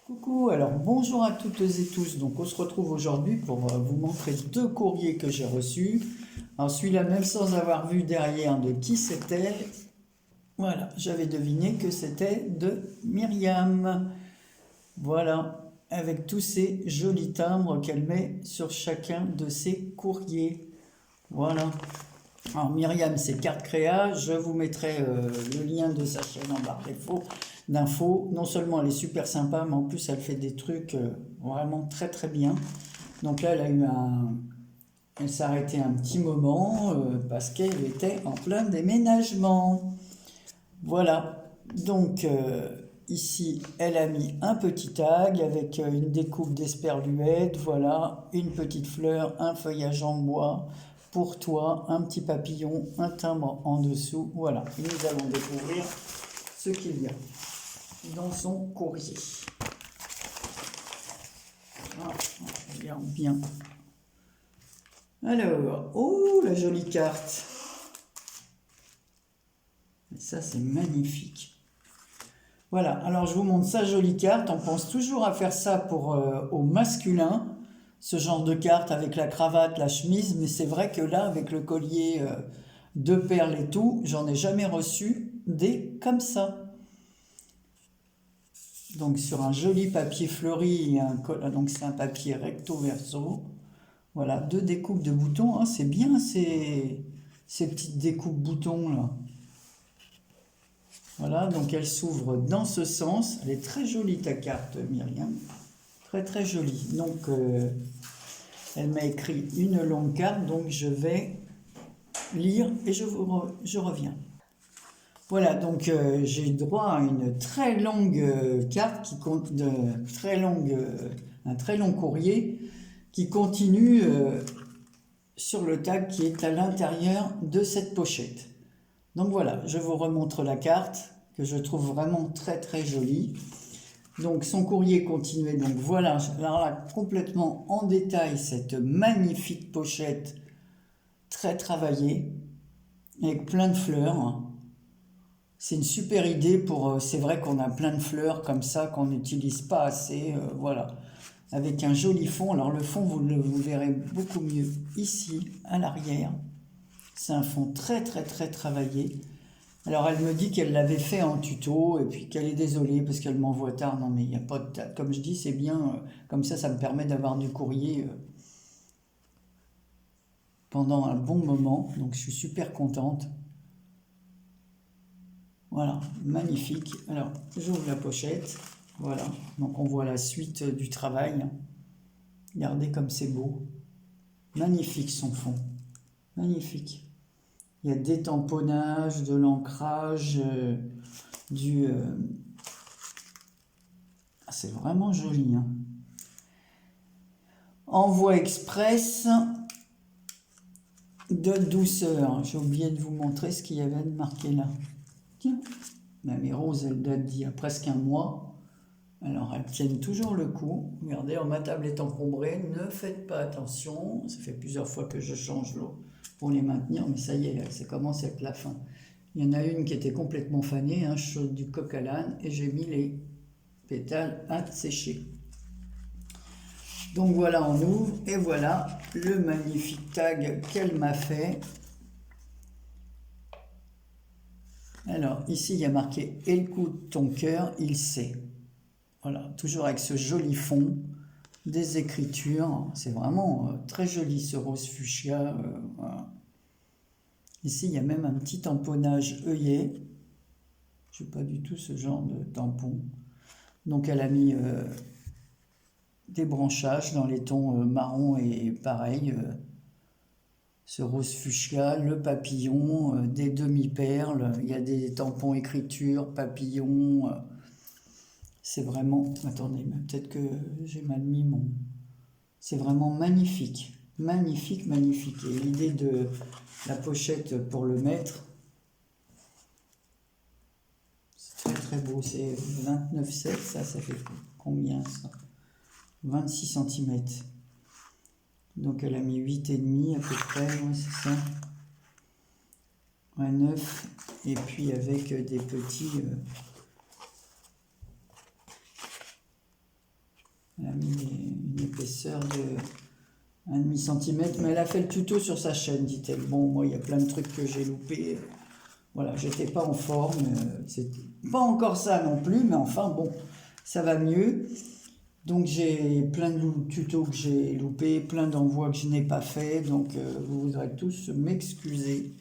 Coucou, alors bonjour à toutes et tous. Donc on se retrouve aujourd'hui pour vous montrer deux courriers que j'ai reçus. Alors celui-là, même sans avoir vu derrière de qui c'était, voilà, j'avais deviné que c'était de Myriam. Voilà, avec tous ces jolis timbres qu'elle met sur chacun de ses courriers. Voilà. Alors Myriam, c'est Carte Créa. Je vous mettrai le lien de sa chaîne en barre d'infos. Non seulement elle est super sympa, mais en plus elle fait des trucs vraiment très très bien. Donc là, elle s'est arrêtée un petit moment parce qu'elle était en plein déménagement. Voilà. Donc ici, elle a mis un petit tag avec une découpe d'esperluette. Voilà, une petite fleur, un feuillage en bois. Pour toi, un petit papillon, un timbre en dessous. Voilà, et nous allons découvrir ce qu'il y a dans son courrier. Ah, on regarde bien. Alors, oh, la jolie carte. Et ça, c'est magnifique. Voilà, alors je vous montre sa jolie carte. On pense toujours à faire ça pour au masculin, ce genre de carte avec la cravate, la chemise, mais c'est vrai que là, avec le collier de perles et tout, j'en ai jamais reçu des comme ça. Donc sur un joli papier fleuri, donc c'est un papier recto verso. Voilà, deux découpes de boutons. Oh, c'est bien ces petites découpes boutons là. Voilà, donc elle s'ouvre dans ce sens. Elle est très jolie ta carte, Myriam. Très très jolie. Donc elle m'a écrit une longue carte, donc je vais lire et je reviens. Voilà, donc j'ai droit à une très longue carte qui compte un très long courrier qui continue sur le tag qui est à l'intérieur de cette pochette. Donc voilà, je vous remontre la carte que je trouve vraiment très très jolie. Donc son courrier continuait, donc voilà, alors là complètement en détail cette magnifique pochette très travaillée avec plein de fleurs. C'est une super idée pour, c'est vrai qu'on a plein de fleurs comme ça qu'on n'utilise pas assez, voilà. Avec un joli fond, alors le fond vous verrez beaucoup mieux ici à l'arrière. C'est un fond très très très travaillé. Alors elle me dit qu'elle l'avait fait en tuto et puis qu'elle est désolée parce qu'elle m'envoie tard. Non mais il n'y a pas de tard. Comme je dis, c'est bien, comme ça me permet d'avoir du courrier pendant un bon moment. Donc je suis super contente. Voilà, magnifique. Alors j'ouvre la pochette. Voilà, donc on voit la suite du travail. Regardez comme c'est beau. Magnifique son fond. Magnifique. Il y a des tamponnages, de l'ancrage, c'est vraiment joli. Hein. Envoi express de douceur. J'ai oublié de vous montrer ce qu'il y avait de marqué là. Tiens, mes roses, elles datent d'il y a presque un mois. Alors, elles tiennent toujours le coup. Regardez, ma table est encombrée. Ne faites pas attention. Ça fait plusieurs fois que je change l'eau pour les maintenir, mais ça y est, ça commence à être la fin. Il y en a une qui était complètement fanée, hein, chaude du coq à l'âne, et j'ai mis les pétales à sécher. Donc voilà, on ouvre, et voilà le magnifique tag qu'elle m'a fait. Alors, ici, il y a marqué « Écoute ton cœur, il sait ». Voilà, toujours avec ce joli fond, des écritures. C'est vraiment très joli, ce rose fuchsia. Voilà. Ici, il y a même un petit tamponnage œillet. Je n'ai pas du tout ce genre de tampon. Donc, elle a mis des branchages dans les tons marron et pareil. Ce rose fuchsia, le papillon, des demi-perles. Il y a des tampons écriture, papillon. C'est vraiment... Attendez, peut-être que j'ai mal mis mon... C'est vraiment magnifique. Magnifique, magnifique. Et l'idée de la pochette pour le mettre, c'est très très beau. C'est 29,7, ça fait combien ça? 26 cm. Donc elle a mis 8,5 à peu près, ouais, c'est ça. Ouais, 9. Et puis avec des petits... Elle a mis une épaisseur de 1,5 cm, mais elle a fait le tuto sur sa chaîne, dit-elle. Bon, moi, il y a plein de trucs que j'ai loupés. Voilà, j'étais pas en forme. C'est pas encore ça non plus, mais enfin, bon, ça va mieux. Donc, j'ai plein de tutos que j'ai loupés, plein d'envois que je n'ai pas fait. Donc, vous voudrez tous m'excuser.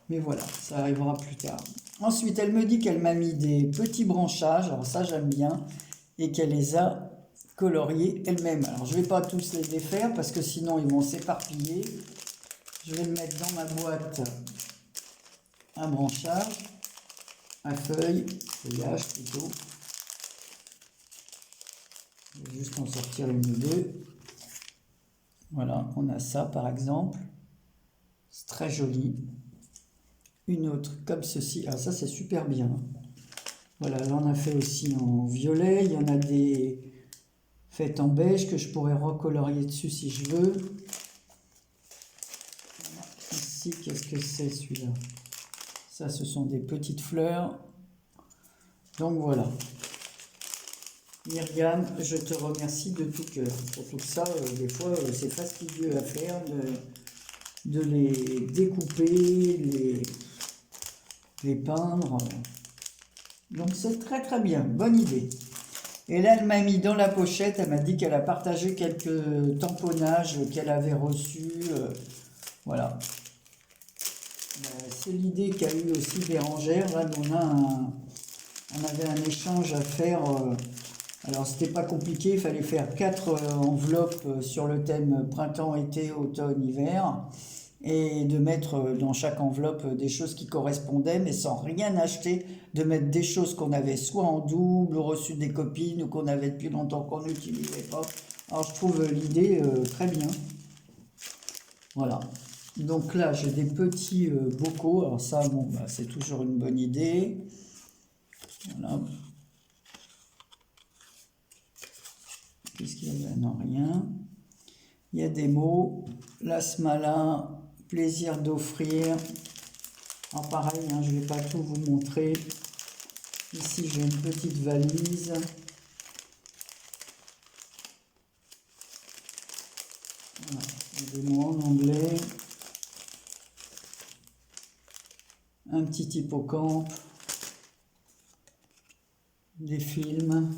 Mais voilà, ça arrivera plus tard. Ensuite, elle me dit qu'elle m'a mis des petits branchages. Alors ça, j'aime bien. Et qu'elle les a coloriés elle-même. Alors, je ne vais pas tous les défaire parce que sinon, ils vont s'éparpiller. Je vais le mettre dans ma boîte à branchage, à feuillage plutôt. Je vais juste en sortir une ou deux. Voilà, on a ça par exemple. C'est très joli. Une autre comme ceci. Ah, ça c'est super bien. Voilà, là on a fait aussi en violet. Il y en a des faites en beige que je pourrais recolorier dessus si je veux. Ici, qu'est-ce que c'est celui-là? Ça, ce sont des petites fleurs. Donc voilà. Myriam, je te remercie de tout cœur. Surtout que ça, des fois, c'est fastidieux à faire de les découper, les peindre. Donc c'est très très bien, bonne idée. Et là, elle m'a mis dans la pochette, elle m'a dit qu'elle a partagé quelques tamponnages qu'elle avait reçus. Voilà. C'est l'idée qu'a eu aussi Bérangère. Là, on avait un échange à faire. Alors, c'était pas compliqué, il fallait faire 4 enveloppes sur le thème printemps, été, automne, hiver. Et de mettre dans chaque enveloppe des choses qui correspondaient, mais sans rien acheter, de mettre des choses qu'on avait soit en double, reçues des copines, ou qu'on avait depuis longtemps qu'on n'utilisait pas. Alors, je trouve l'idée très bien. Voilà. Donc là, j'ai des petits bocaux. Alors ça, bon, bah, c'est toujours une bonne idée. Voilà. Qu'est-ce qu'il y a? Non, rien. Il y a des mots. L'asmala, plaisir d'offrir. Alors pareil, hein, je ne vais pas tout vous montrer. Ici, j'ai une petite valise. Voilà. Il y a des mots en anglais. Un petit hippocampe, des films,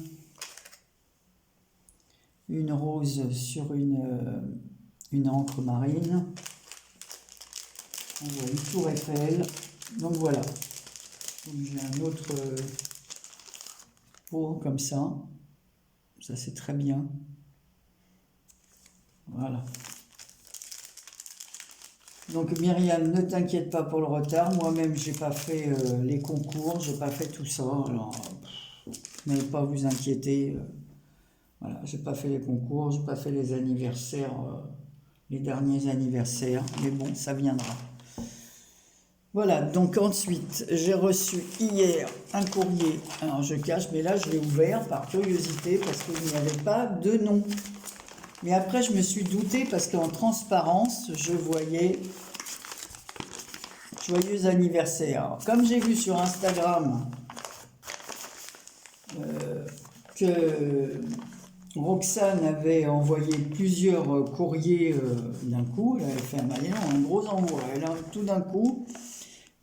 une rose sur une encre marine, on voit une tour Eiffel, donc voilà. Donc j'ai un autre pot comme ça c'est très bien, voilà. Donc Myriam, ne t'inquiète pas pour le retard. Moi-même, j'ai pas fait les concours, j'ai pas fait tout ça. Alors, n'allez pas vous inquiéter. Voilà, j'ai pas fait les concours, j'ai pas fait les anniversaires, les derniers anniversaires. Mais bon, ça viendra. Voilà. Donc ensuite, j'ai reçu hier un courrier. Alors je cache, mais là je l'ai ouvert par curiosité parce qu'il n'y avait pas de nom. Mais après, je me suis doutée parce qu'en transparence, je voyais « Joyeux anniversaire ». Alors, comme j'ai vu sur Instagram que Roxane avait envoyé plusieurs courriers d'un coup, elle avait fait un gros envoi, elle a tout d'un coup,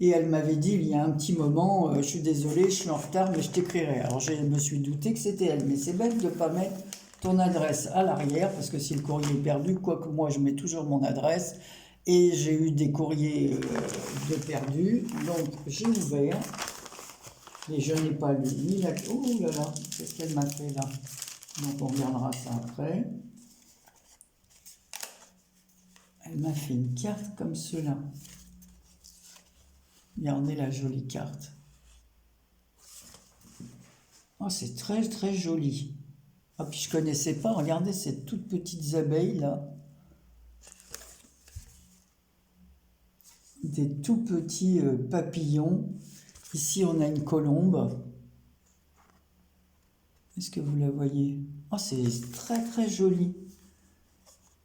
et elle m'avait dit il y a un petit moment, je suis désolée, je suis en retard, mais je t'écrirai. Alors je me suis douté que c'était elle, mais c'est bête de ne pas mettre ton adresse à l'arrière, parce que si le courrier est perdu, quoique moi je mets toujours mon adresse, et j'ai eu des courriers de perdus, donc j'ai ouvert, et je n'ai pas lu ni la... Oh là là, qu'est-ce qu'elle m'a fait là? Donc on regardera ça après. Elle m'a fait une carte comme cela. Regardez la jolie carte. Oh, c'est très très joli. Ah, puis je connaissais pas, regardez ces toutes petites abeilles là. Des tout petits papillons. Ici on a une colombe. Est-ce que vous la voyez? Oh, c'est très très joli.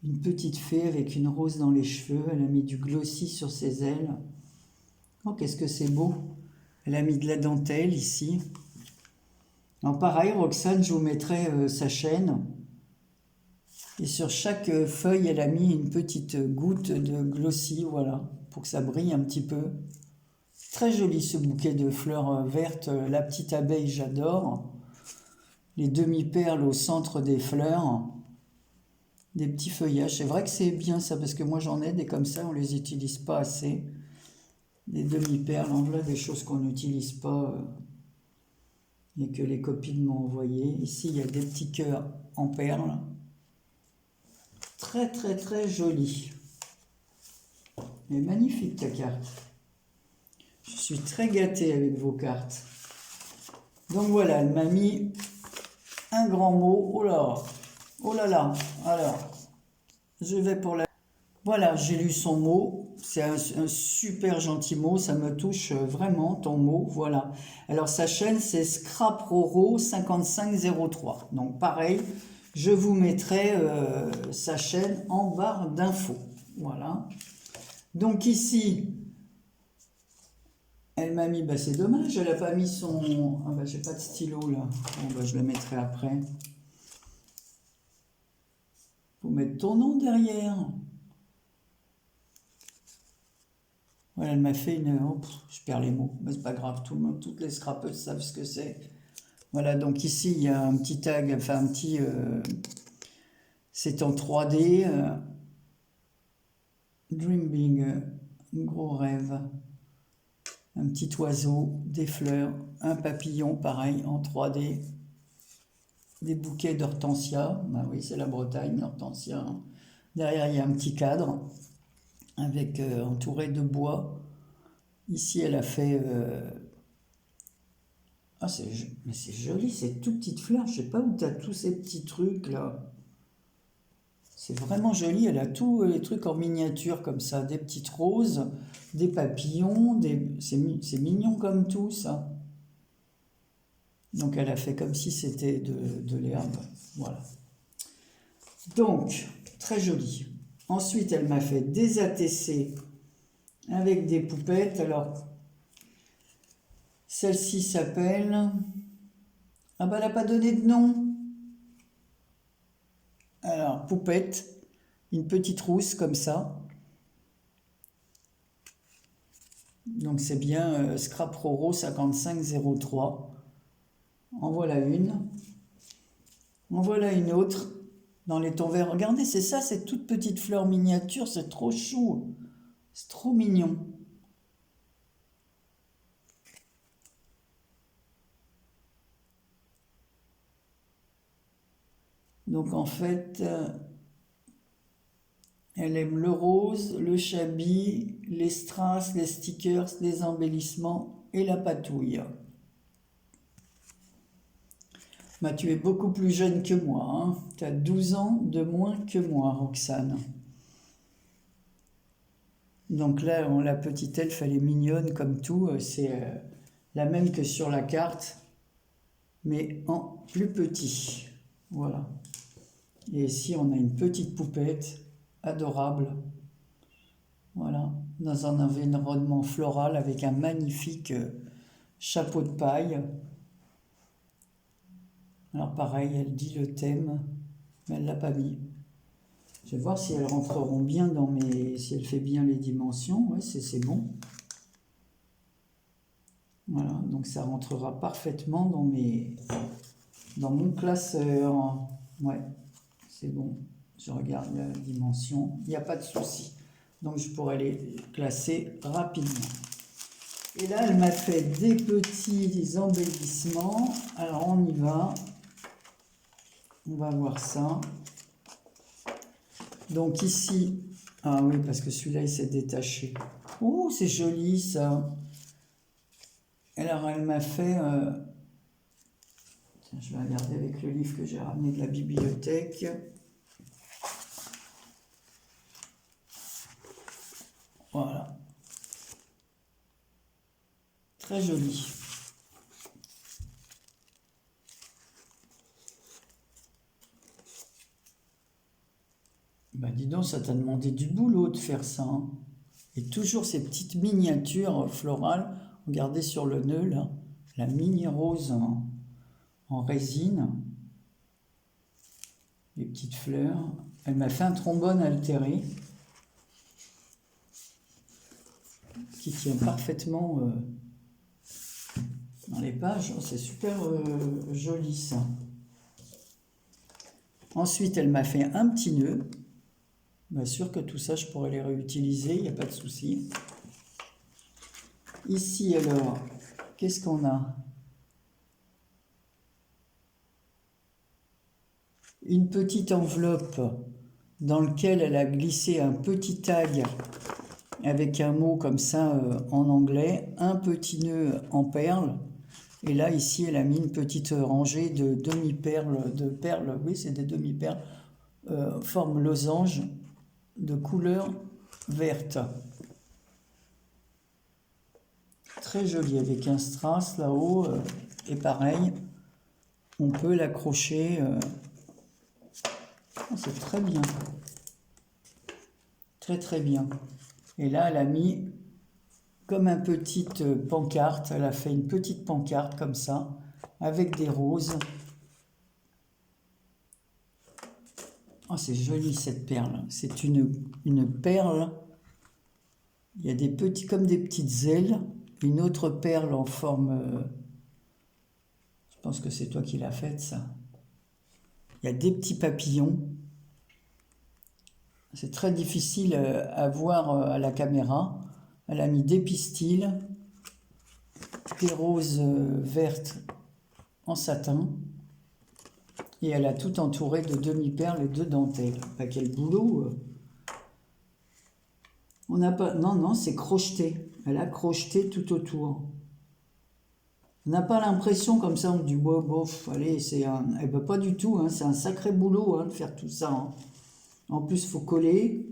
Une petite fée avec une rose dans les cheveux. Elle a mis du glossy sur ses ailes. Oh, qu'est-ce que c'est beau. Elle a mis de la dentelle ici. Alors pareil, Roxane, je vous mettrai sa chaîne. Et sur chaque feuille, elle a mis une petite goutte de glossy, voilà, pour que ça brille un petit peu. Très joli ce bouquet de fleurs vertes. La petite abeille, j'adore. Les demi-perles au centre des fleurs. Des petits feuillages. C'est vrai que c'est bien ça, parce que moi j'en ai des comme ça, on les utilise pas assez. Des demi-perles, en vrai, des choses qu'on n'utilise pas et que les copines m'ont envoyé. Ici, il y a des petits cœurs en perles. Très, très, très joli. Mais magnifique ta carte. Je suis très gâtée avec vos cartes. Donc voilà, elle m'a mis un grand mot. Oh là, oh là là. Alors, je vais pour la... Voilà, j'ai lu son mot. C'est un super gentil mot. Ça me touche vraiment, ton mot. Voilà. Alors, sa chaîne, c'est Scraproro 5503. Donc, pareil, je vous mettrai sa chaîne en barre d'infos. Voilà. Donc, ici... Elle m'a mis, bah c'est dommage, elle n'a pas mis son... Ah bah j'ai pas de stylo là. Bon bah je le mettrai après. Faut mettre ton nom derrière. Voilà, elle m'a fait une... Oh, je perds les mots, mais c'est pas grave, tout le monde, toutes les scrapeuses savent ce que c'est. Voilà, donc ici il y a un petit tag, enfin un petit... c'est en 3D. Dream Big, gros rêve. Un petit oiseau, des fleurs, un papillon, pareil, en 3D. Des bouquets d'hortensia. Ben oui, c'est la Bretagne, l'hortensia. Derrière, il y a un petit cadre avec entouré de bois. Ici, elle a fait... Ah, mais c'est joli, ces tout petites fleurs. Je sais pas où tu as tous ces petits trucs là. C'est vraiment joli. Elle a tous les trucs en miniature comme ça. Des petites roses, des papillons. C'est mignon comme tout ça. Donc elle a fait comme si c'était de l'herbe. Voilà. Donc, très joli. Ensuite, elle m'a fait des ATC avec des poupettes. Alors, celle-ci s'appelle... Ah bah, elle n'a pas donné de nom. Alors, poupette. Une petite rousse comme ça. Donc, c'est bien Scraproro 5503. En voilà une. En voilà une autre. Dans les tons verts. Regardez, c'est ça, ces toutes petites fleurs miniatures. C'est trop chou. C'est trop mignon. Donc en fait, elle aime le rose, le chablis, les strass, les stickers, les embellissements et la patouille. Bah, tu es beaucoup plus jeune que moi, hein. Tu as 12 ans de moins que moi, Roxane. Donc là, la petite elfe, elle est mignonne comme tout. C'est la même que sur la carte, mais en plus petit. Voilà. Et ici, on a une petite poupette adorable. Voilà, dans un environnement floral avec un magnifique chapeau de paille. Alors pareil, elle dit le thème, mais elle ne l'a pas mis. Je vais voir si elles rentreront bien dans mes... Si elle fait bien les dimensions. Ouais, c'est bon. Voilà, donc ça rentrera parfaitement dans mon classeur. Ouais, c'est bon. Je regarde la dimension. Il n'y a pas de souci. Donc je pourrais les classer rapidement. Et là, elle m'a fait des petits embellissements. Alors on y va. On va voir ça. Donc ici, ah oui, parce que celui-là, il s'est détaché. Oh, c'est joli ça. Alors elle m'a fait... Tiens, je vais regarder avec le livre que j'ai ramené de la bibliothèque. Voilà. Très joli. Bah dis donc, ça t'a demandé du boulot de faire ça, hein. Et toujours ces petites miniatures florales. Regardez sur le nœud, là. La mini rose en résine. des petites fleurs. Elle m'a fait un trombone altéré qui tient parfaitement dans les pages. Oh, c'est super joli ça. Ensuite, elle m'a fait un petit nœud. Bien sûr que tout ça, je pourrais les réutiliser, il n'y a pas de souci. Ici, alors, qu'est-ce qu'on a? Une petite enveloppe dans laquelle elle a glissé un petit tag avec un mot comme ça en anglais, un petit nœud en perles. Et là, ici, elle a mis une petite rangée de demi-perles, de perles, oui, c'est des demi-perles, forme losange, de couleur verte. Très joli, avec un strass là-haut, et pareil, on peut l'accrocher. Oh, c'est très bien. Très très bien. Et là, elle a mis comme une petite pancarte, elle a fait une petite pancarte comme ça, avec des roses. Oh, c'est joli cette perle. C'est une perle. Il y a des petits, comme des petites ailes. Une autre perle en forme... je pense que c'est toi qui l'as faite, ça. Il y a des petits papillons. C'est très difficile à voir à la caméra. Elle a mis des pistils, des roses vertes en satin. Et elle a tout entouré de demi-perles et de dentelles. Bah, quel boulot! On n'a pas... Non, non, c'est crocheté. Elle a crocheté tout autour. On n'a pas l'impression comme ça, on dit, bof, allez, c'est un... Eh ben, pas du tout, hein, c'est un sacré boulot de faire tout ça. Hein. En plus, il faut coller.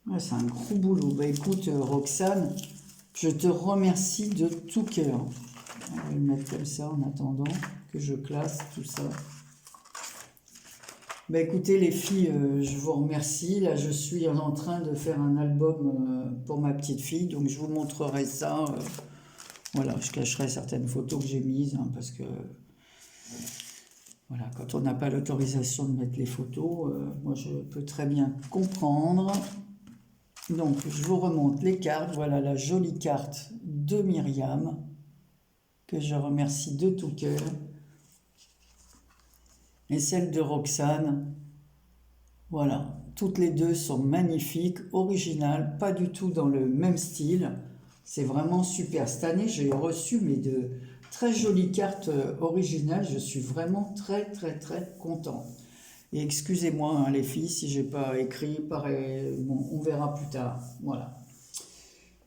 Ouais, c'est un gros boulot. Bah écoute, Roxane, je te remercie de tout cœur. On va le mettre comme ça en attendant que je classe tout ça. Bah écoutez les filles, je vous remercie. Là, je suis en train de faire un album pour ma petite fille, donc je vous montrerai ça. Voilà, je cacherai certaines photos que j'ai mises, hein, parce que voilà, quand on n'a pas l'autorisation de mettre les photos, moi je peux très bien comprendre. Donc, je vous remonte les cartes. Voilà la jolie carte de Myriam, que je remercie de tout cœur. Et celle de Roxane. Voilà, toutes les deux sont magnifiques, originales, pas du tout dans le même style. C'est vraiment super. Cette année, j'ai reçu de très jolies cartes originales. Je suis vraiment très, très, très contente. Et excusez-moi, hein, les filles, si j'ai pas écrit, pareil, bon, on verra plus tard. Voilà.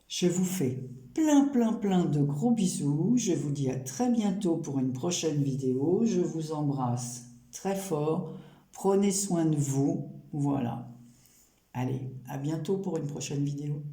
Je vous fais plein de gros bisous. Je vous dis à très bientôt pour une prochaine vidéo. Je vous embrasse très fort. Prenez soin de vous. Voilà. Allez, à bientôt pour une prochaine vidéo.